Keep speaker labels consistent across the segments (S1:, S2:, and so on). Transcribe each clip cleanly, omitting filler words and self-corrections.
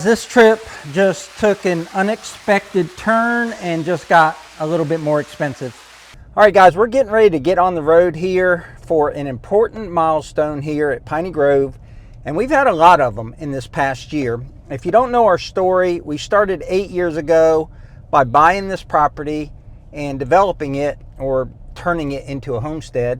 S1: This trip just took an unexpected turn and just got a little bit more expensive. All right, guys, we're getting ready to get on the road here for an important milestone here at Piney Grove, and we've had a lot of them in this past year. If you don't know our story, we started 8 years ago by buying this property and developing it or turning it into a homestead.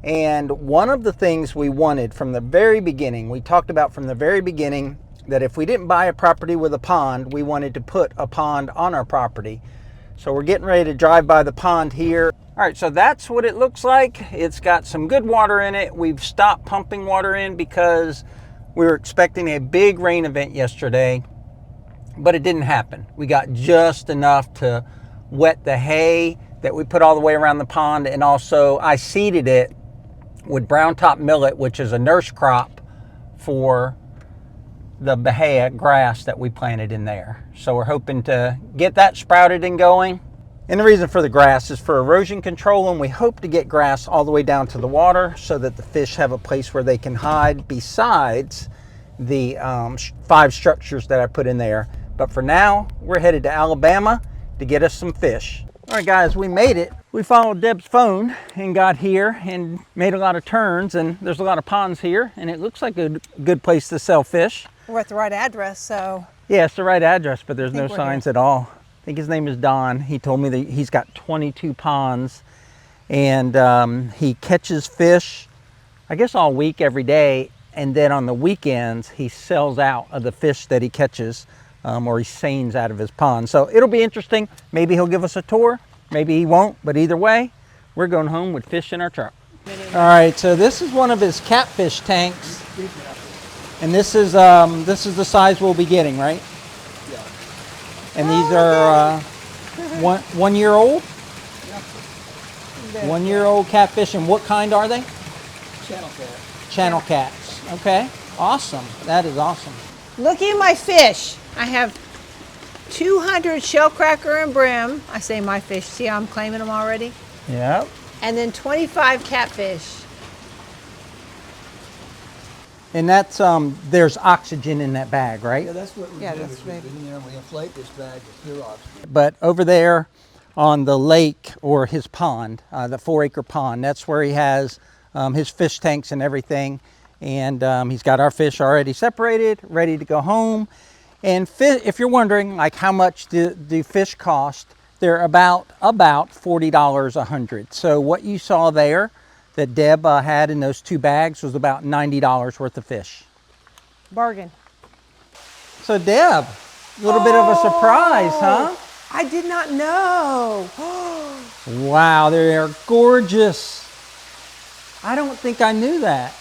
S1: And one of the things we wanted from the very beginning, we talked about from the very beginning, that if we didn't buy a property with a pond, we wanted to put a pond on our property. So we're getting ready to drive by the pond here. All right, so that's what it looks like. It's got some good water in it. We've stopped pumping water in because we were expecting a big rain event yesterday, but it didn't happen. We got just enough to wet the hay that we put all the way around the pond, and also I seeded it with brown top millet, which is a nurse crop for the bahia grass that we planted in there. So we're hoping to get that sprouted and going. And the reason for the grass is for erosion control, and we hope to get grass all the way down to the water so that the fish have a place where they can hide besides the 5 structures that I put in there. But for now, we're headed to Alabama to get us some fish. All right, guys, we made it. We followed Deb's phone and got here and made a lot of turns, and there's a lot of ponds here, and it looks like a good place to sell fish.
S2: We're at the right address, so.
S1: Yeah, it's the right address, but there's no signs at all. I think his name is Don. He told me that he's got 22 ponds, and he catches fish, I guess all week, every day, and then on the weekends, he sells out of the fish that he catches, or he seines out of his pond. So it'll be interesting. Maybe he'll give us a tour, maybe he won't, but either way, we're going home with fish in our truck. All right, so this is one of his catfish tanks. And this is the size we'll be getting, right?
S3: Yeah.
S1: And these are 1 year old?
S3: Yeah.
S1: 1 year old catfish. And what kind are they?
S3: Channel cat.
S1: Channel cats. Okay. Awesome. That is awesome.
S2: Look at my fish. I have 200 shellcracker and brim. I say my fish. See how I'm claiming them already?
S1: Yep.
S2: And then 25 catfish.
S1: And that's, there's oxygen in that bag, right?
S3: Yeah, that's what we do.
S2: That's
S3: Is we inflate this bag with pure oxygen.
S1: But over there on the lake, or his pond, the 4-acre pond, that's where he has his fish tanks and everything. And he's got our fish already separated, ready to go home. And if you're wondering, like, how much do fish cost, they're about $40 a hundred. So what you saw there that Deb had in those 2 bags was about $90 worth of fish.
S2: Bargain.
S1: So Deb, a little bit of a surprise, huh?
S2: I did not know.
S1: Wow, they are gorgeous. I don't think I knew that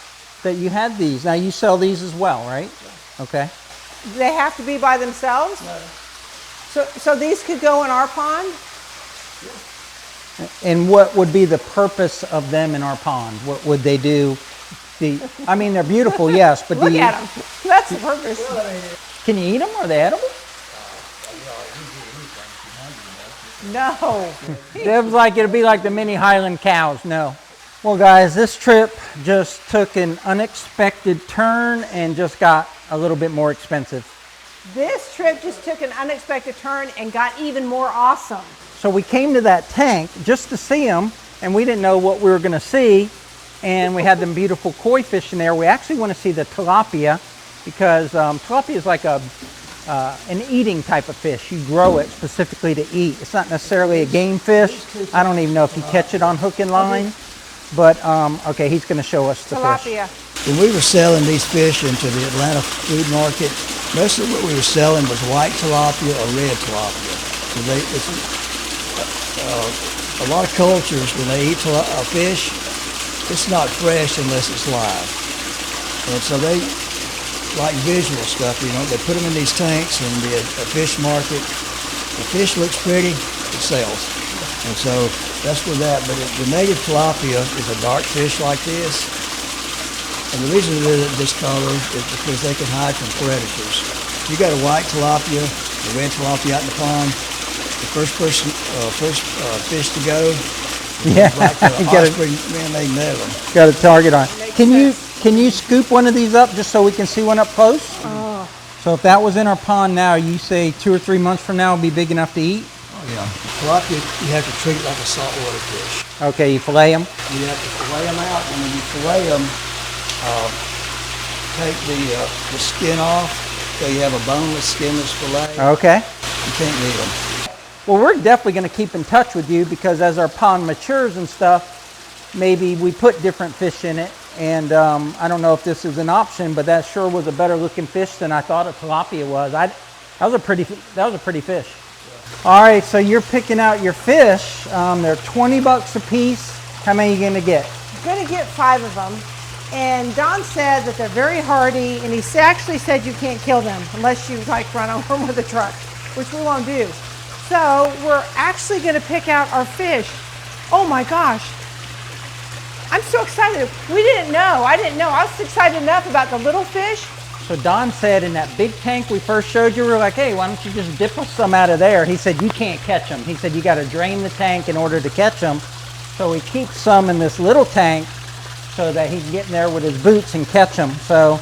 S1: you had these. Now you sell these as well, right? Yeah. Okay.
S2: Do they have to be by themselves?
S3: No.
S2: So these could go in our pond?
S3: Yeah.
S1: And what would be the purpose of them in our pond? What would they do? I mean, they're beautiful, yes, but
S2: Look at them. That's the purpose.
S1: Can you eat them? Are they edible?
S2: No.
S1: Deb's like, it'll be like the mini Highland cows. No. Well, guys, this trip just took an unexpected turn and just got a little bit more expensive.
S2: This trip just took an unexpected turn and got even more awesome.
S1: So we came to that tank just to see them, and we didn't know what we were going to see. And we had them beautiful koi fish in there. We actually want to see the tilapia, because tilapia is like an eating type of fish. You grow it specifically to eat. It's not necessarily a game fish. I don't even know if you catch it on hook and line. But, okay, he's going to show us the
S2: Tilapia.
S1: fish.
S3: When we were selling these fish into the Atlanta food market, most of what we were selling was white tilapia or red tilapia. So a lot of cultures, when they eat a fish, it's not fresh unless it's live. And so they like visual stuff, you know. They put them in these tanks in the fish market. The fish looks pretty, it sells. And so that's where that, but the native tilapia is a dark fish like this. And the reason it is this color is because they can hide from predators. If you got a white tilapia, a red tilapia out in the pond, the first fish to go,
S1: yeah,
S3: man-made nether.
S1: Got a target on. Can you scoop one of these up just so we can see one up close?
S2: Oh,
S1: So if that was in our pond now, you say 2 or 3 months from now it'll be big enough to eat?
S3: Oh, yeah. Tilapia, you have to treat it like a saltwater fish.
S1: Okay, you fillet them?
S3: You have to fillet them out, and when you fillet them, take the skin off, so you have a boneless, skinless fillet.
S1: Okay.
S3: You can't eat them.
S1: Well, we're definitely going to keep in touch with you, because as our pond matures and stuff, maybe we put different fish in it. And I don't know if this is an option, but that sure was a better looking fish than I thought a tilapia was. That was a pretty fish. All right, so you're picking out your fish. They're 20 bucks a piece. How many are you going to get?
S2: I'm going to get 5 of them. And Don said that they're very hardy, and he actually said you can't kill them unless you like run over them with a truck, which we won't do. So we're actually going to pick out our fish. Oh my gosh. I'm so excited. We didn't know. I didn't know. I was excited enough about the little fish.
S1: So Don said in that big tank we first showed you, we were like, hey, why don't you just dip us some out of there? He said, you can't catch them. He said, you got to drain the tank in order to catch them. So he keeps some in this little tank so that he can get in there with his boots and catch them. So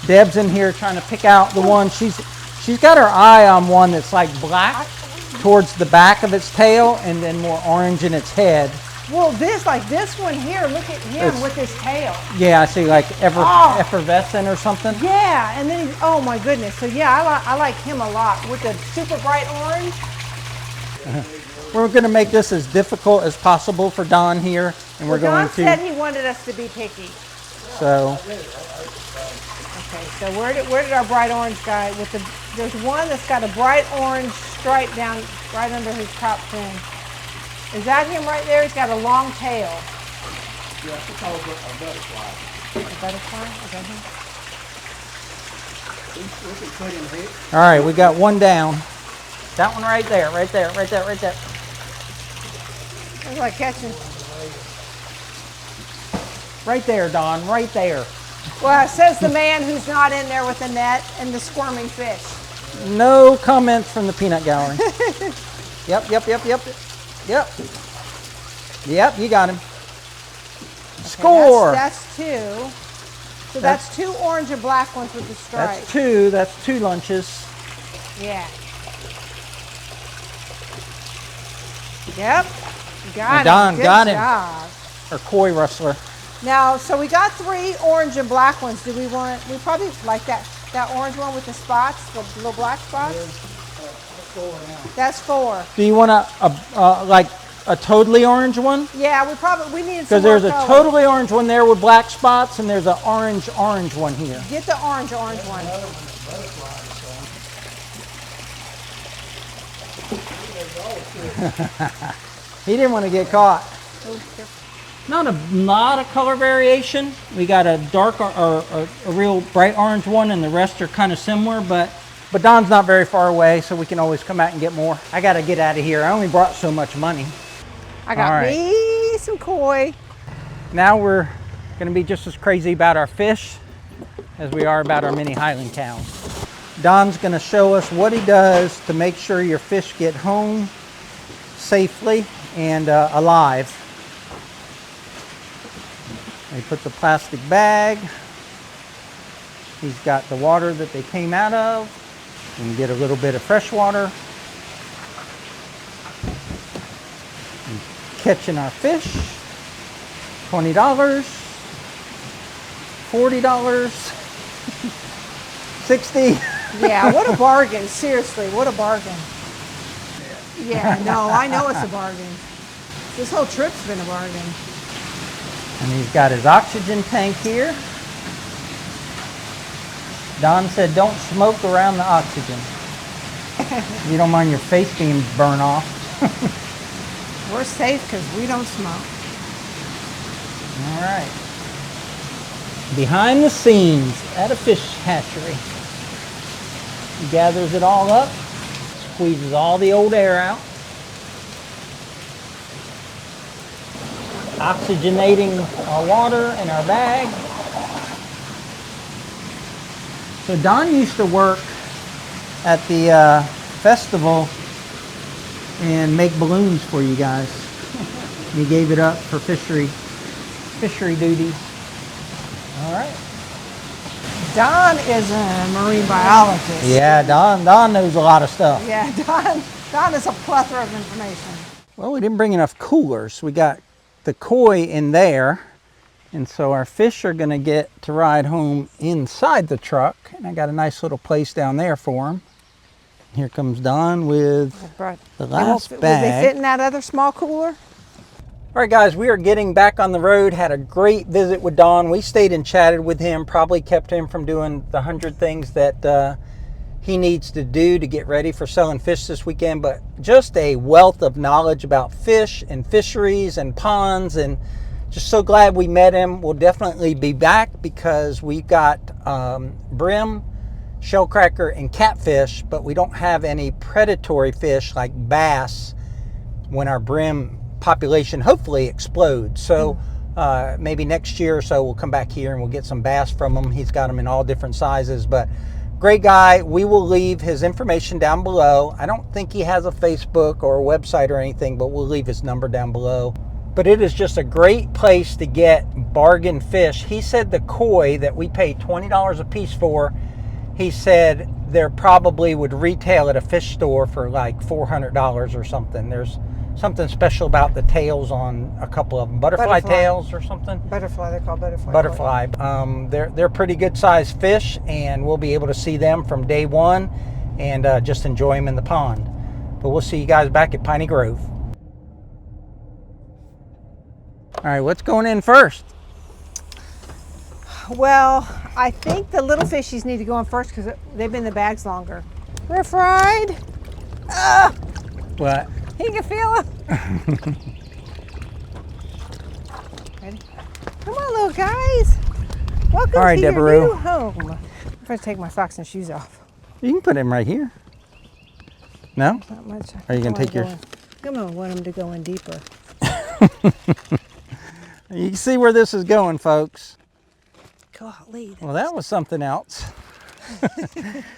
S1: Deb's in here trying to pick out the one. She's got her eye on one that's like black towards the back of its tail and then more orange in its head.
S2: Well, this one here, look at him with his tail.
S1: Yeah, I see, like effervescent or something.
S2: Yeah, and then, oh my goodness. So yeah, I like him a lot with the super bright orange.
S1: We're going to make this as difficult as possible for Don here, and we're going to.
S2: Don said he wanted us to be picky.
S1: So.
S2: Okay, so where did our bright orange guy with the? There's one that's got a bright orange stripe down right under his top fin. Is that him right there? He's got a long tail.
S3: Yeah, it's called a butterfly.
S2: A butterfly? Is that him?
S3: We can put him here.
S1: All right, we got one down. That one right there, right there, right there, right there.
S2: Looks like catching.
S1: Right there, Don, right there.
S2: Well, it says the man who's not in there with the net and the squirming fish.
S1: No comments from the peanut gallery. Yep. Yep, you got him.
S2: Okay,
S1: Score!
S2: That's 2. So that's 2 orange and black ones with the stripe.
S1: That's two lunches.
S2: Yeah. Yep. Got
S1: Don
S2: him. Good
S1: got him.
S2: job.
S1: Or koi rustler.
S2: Now, so we got 3 orange and black ones. Do we probably like that orange one with the spots, the little black spots? That's 4.
S1: Do you want like a totally orange one?
S2: Yeah, we need some.
S1: Because there's a totally orange one there with black spots, and there's an orange one here.
S2: Get the orange one.
S1: He didn't want to get caught. Not a lot of color variation. We got a dark or a real bright orange one, and the rest are kind of similar, but Don's not very far away, so we can always come out and get more. I got to get out of here. I only brought so much money.
S2: I got me some koi.
S1: Now we're going to be just as crazy about our fish as we are about our mini Highland cows. Don's going to show us what he does to make sure your fish get home safely and alive. He puts a plastic bag. He's got the water that they came out of. You can get a little bit of fresh water. And catching our fish. $20, $40, $60.
S2: Yeah, what a bargain. Seriously, what a bargain. Yeah, no, I know it's a bargain. This whole trip's been a bargain.
S1: And he's got his oxygen tank here. Don said don't smoke around the oxygen. You don't mind your face being burned off.
S2: We're safe because we don't smoke.
S1: All right. Behind the scenes at a fish hatchery. He gathers it all up, squeezes all the old air out. Oxygenating our water in our bag. So Don used to work at the festival and make balloons for you guys. He gave it up for fishery duties. All right.
S2: Don is a marine biologist.
S1: Yeah, Don knows a lot of stuff.
S2: Yeah, Don is a plethora of information.
S1: Well, we didn't bring enough coolers. We got the koi in there, and so our fish are gonna get to ride home inside the truck, and I got a nice little place down there for them. Here comes Don with the last bag.
S2: Will they fit in that other small cooler?
S1: All right, guys, we are getting back on the road. Had a great visit with Don. We stayed and chatted with him, probably kept him from doing the 100 things that he needs to do to get ready for selling fish this weekend, but just a wealth of knowledge about fish and fisheries and ponds, and just so glad we met him. We'll definitely be back because we've got brim, shellcracker, and catfish, but we don't have any predatory fish like bass when our brim population hopefully explodes. So maybe next year or so we'll come back here and we'll get some bass from him. He's got them in all different sizes, but great guy. We will leave his information down below. I don't think he has a Facebook or a website or anything, but we'll leave his number down below. But it is just a great place to get bargain fish. He said the koi that we paid $20 a piece for, he said there probably would retail at a fish store for like $400 or something. There's something special about the tails on a couple of them. Butterfly tails or something?
S2: Butterfly, they're called butterfly.
S1: Butterfly. They're pretty good sized fish, and we'll be able to see them from day one and just enjoy them in the pond. But we'll see you guys back at Piney Grove. All right, what's going in first?
S2: Well, I think the little fishies need to go in first because they've been in the bags longer. They're fried.
S1: What?
S2: You can feel them. Ready? Come on, little guys. Welcome
S1: All right,
S2: to your
S1: Deborah.
S2: new home. I'm going to take my socks and shoes off.
S1: You can put them right here. No?
S2: Not much.
S1: Are you going to take yours?
S2: I'm going to want them to go in deeper.
S1: You can see where this is going, folks.
S2: Golly.
S1: Well, that was something else.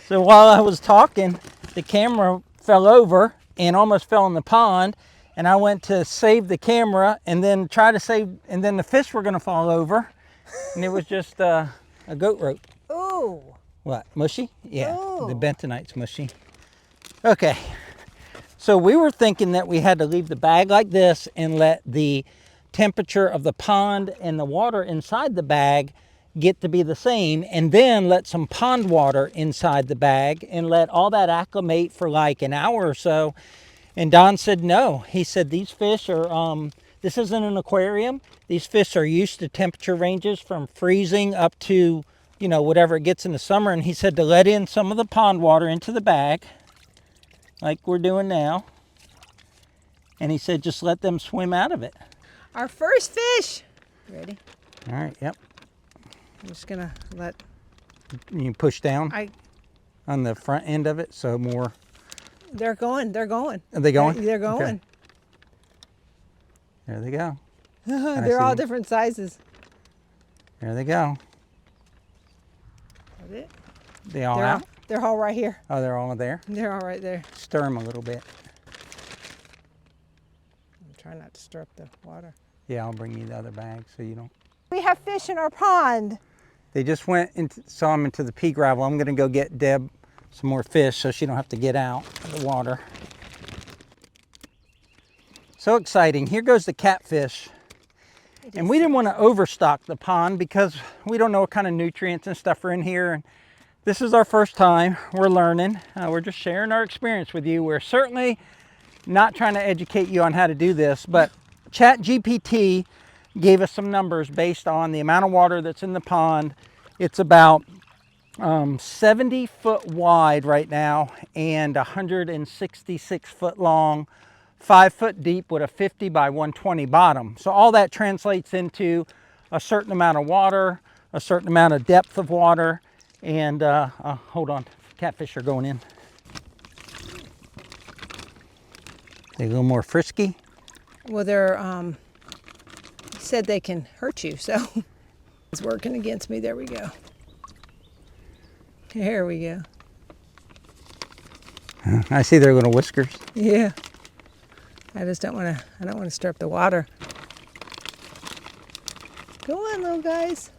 S1: So while I was talking, the camera fell over and almost fell in the pond, and I went to save the camera and then try to save, and then the fish were going to fall over, and it was just a goat rope.
S2: Ooh.
S1: What, mushy? Yeah,
S2: Ooh.
S1: the bentonite's mushy. Okay, so we were thinking that we had to leave the bag like this and let the temperature of the pond and the water inside the bag get to be the same, and then let some pond water inside the bag and let all that acclimate for like an hour or so. And Don said no. He said these fish are, this isn't an aquarium. These fish are used to temperature ranges from freezing up to, you know, whatever it gets in the summer. And he said to let in some of the pond water into the bag like we're doing now. And he said just let them swim out of it.
S2: Our first fish. Ready?
S1: All right, yep.
S2: I'm just going to let...
S1: You push down on the front end of it, so more...
S2: They're going. They're going.
S1: Are they going?
S2: They're going.
S1: Okay. There they go.
S2: They're all different sizes.
S1: There they go.
S2: That's it.
S1: They all out?
S2: They're all right here.
S1: Oh, they're all there?
S2: They're all right there.
S1: Stir them a little bit.
S2: I'm trying not to stir up the water.
S1: Yeah, I'll bring you the other bag so you don't...
S2: We have fish in our pond.
S1: They just went and saw them into the pea gravel. I'm going to go get Deb some more fish so she don't have to get out of the water. So exciting. Here goes the catfish. And we didn't want to overstock the pond because we don't know what kind of nutrients and stuff are in here. And this is our first time. We're learning. We're just sharing our experience with you. We're certainly not trying to educate you on how to do this, but ChatGPT gave us some numbers based on the amount of water that's in the pond. It's about 70 foot wide right now and 166 foot long, 5 foot deep with a 50 by 120 bottom. So all that translates into a certain amount of water, a certain amount of depth of water, and hold on, catfish are going in. They're a little more frisky.
S2: Well, they're said they can hurt you, so it's working against me. There we go. There we go.
S1: I see their little whiskers.
S2: Yeah. I just don't want to. I don't want to stir up the water. Go on, little guys.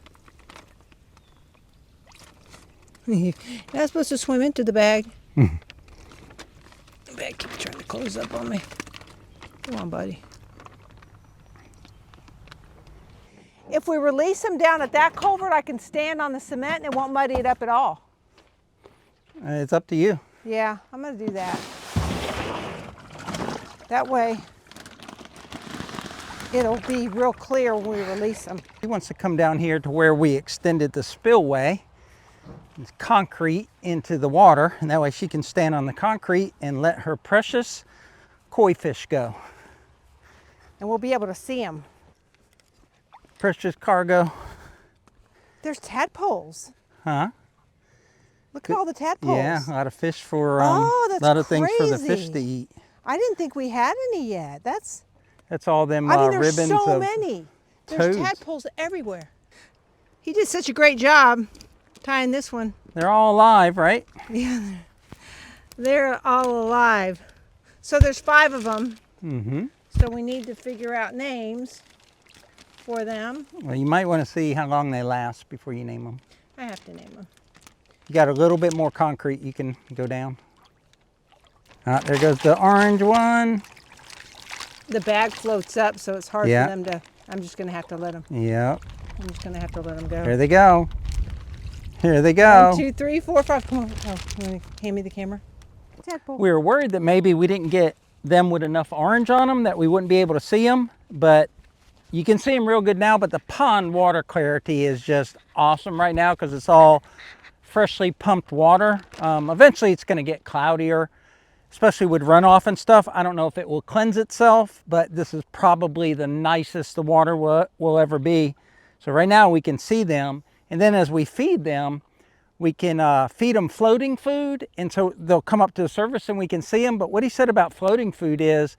S2: You're not supposed to swim into the bag. The bag keeps trying to close up on me. Come on, buddy. If we release them down at that culvert, I can stand on the cement and it won't muddy it up at all.
S1: It's up to you.
S2: Yeah, I'm gonna do that. That way, it'll be real clear when we release them.
S1: He wants to come down here to where we extended the spillway, it's concrete into the water, and that way she can stand on the concrete and let her precious koi fish go.
S2: And we'll be able to see them.
S1: Precious cargo.
S2: There's tadpoles.
S1: Huh?
S2: Look at all the tadpoles.
S1: Yeah, a lot of fish for,
S2: that's
S1: a lot of things for the fish
S2: crazy.
S1: to eat.
S2: I didn't think we had any yet. That's
S1: all them
S2: I mean, there's
S1: ribbons
S2: so
S1: of
S2: many. There's
S1: toads.
S2: tadpoles everywhere. He did such a great job tying this one.
S1: They're all alive, right?
S2: Yeah, they're all alive. So there's 5 of them.
S1: Mm-hmm.
S2: So we need to figure out names for them.
S1: Well, you might want to see how long they last before you name them.
S2: I have to name them.
S1: You got a little bit more concrete, you can go down. There goes the orange one.
S2: The bag floats up, so it's hard
S1: Yeah.
S2: for them to, I'm just gonna have to let them,
S1: Yep.
S2: I'm just gonna have to let them go.
S1: Here they go. Here they go.
S2: 1, 2, 3, 4, 5, come on. Oh, you wanna hand me the camera? Tadpole.
S1: We were worried that maybe we didn't get them with enough orange on them that we wouldn't be able to see them, but you can see them real good now. But the pond water clarity is just awesome right now because it's all freshly pumped water. Eventually it's going to get cloudier, especially with runoff and stuff. I don't know if it will cleanse itself, but this is probably the nicest the water will ever be. So right now we can see them, and then as we feed them, we can feed them floating food, and so they'll come up to the surface and we can see them. But what he said about floating food is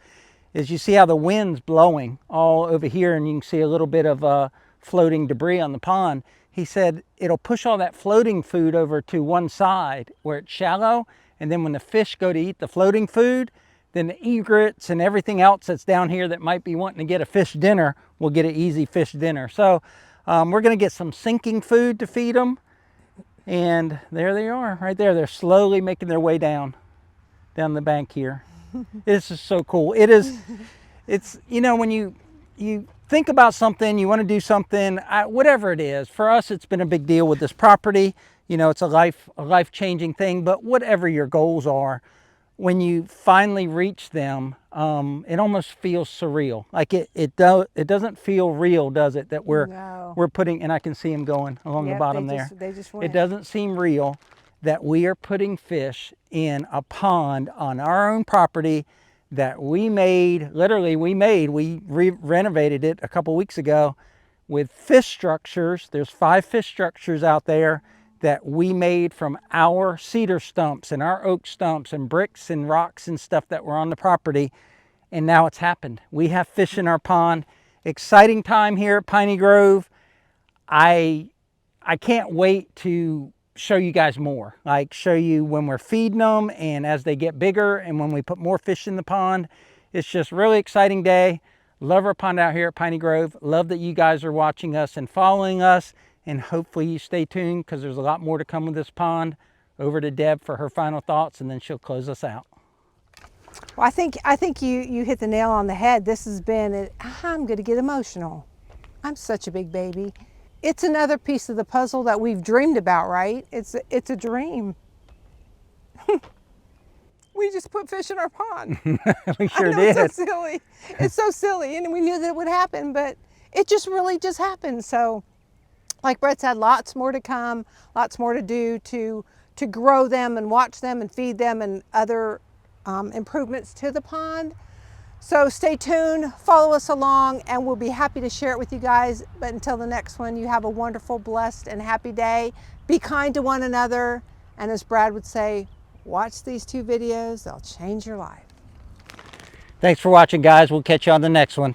S1: you see how the wind's blowing all over here, and you can see a little bit of floating debris on the pond. He said it'll push all that floating food over to one side where it's shallow, and then when the fish go to eat the floating food, then the egrets and everything else that's down here that might be wanting to get a fish dinner will get an easy fish dinner. So we're going to get some sinking food to feed them. And there they are, right there. They're slowly making their way down the bank here. This is so cool. It's, you know, when you think about something, you want to do something, whatever it is. For us, it's been a big deal with this property. You know, it's a life-changing thing. But whatever your goals are, when you finally reach them, it almost feels surreal. Like it doesn't feel real, does it? That we're putting, and I can see them going along the bottom there.
S2: They just went.
S1: It doesn't seem real that we are putting fish in a pond on our own property that we made. Literally, we renovated it a couple weeks ago with fish structures. There's 5 fish structures out there that we made from our cedar stumps and our oak stumps and bricks and rocks and stuff that were on the property. And now it's happened. We have fish in our pond. Exciting time here at Piney Grove. I can't wait to show you guys more. Like show you when we're feeding them and as they get bigger and when we put more fish in the pond. It's just a really exciting day. Love our pond out here at Piney Grove. Love that you guys are watching us and following us. And hopefully you stay tuned because there's a lot more to come with this pond. Over to Deb for her final thoughts, and then she'll close us out.
S2: Well, I think you hit the nail on the head. This has been, I'm going to get emotional. I'm such a big baby. It's another piece of the puzzle that we've dreamed about, right? It's a dream. We just put fish in our pond.
S1: We sure
S2: I know,
S1: did.
S2: It's so silly. It's so silly, and we knew that it would happen, but it just really just happened. So, like Brett said, lots more to come, lots more to do to grow them and watch them and feed them and other improvements to the pond. So stay tuned, follow us along, and we'll be happy to share it with you guys. But until the next one, you have a wonderful, blessed, and happy day. Be kind to one another. And as Brad would say, watch these 2 videos. They'll change your life.
S1: Thanks for watching, guys. We'll catch you on the next one.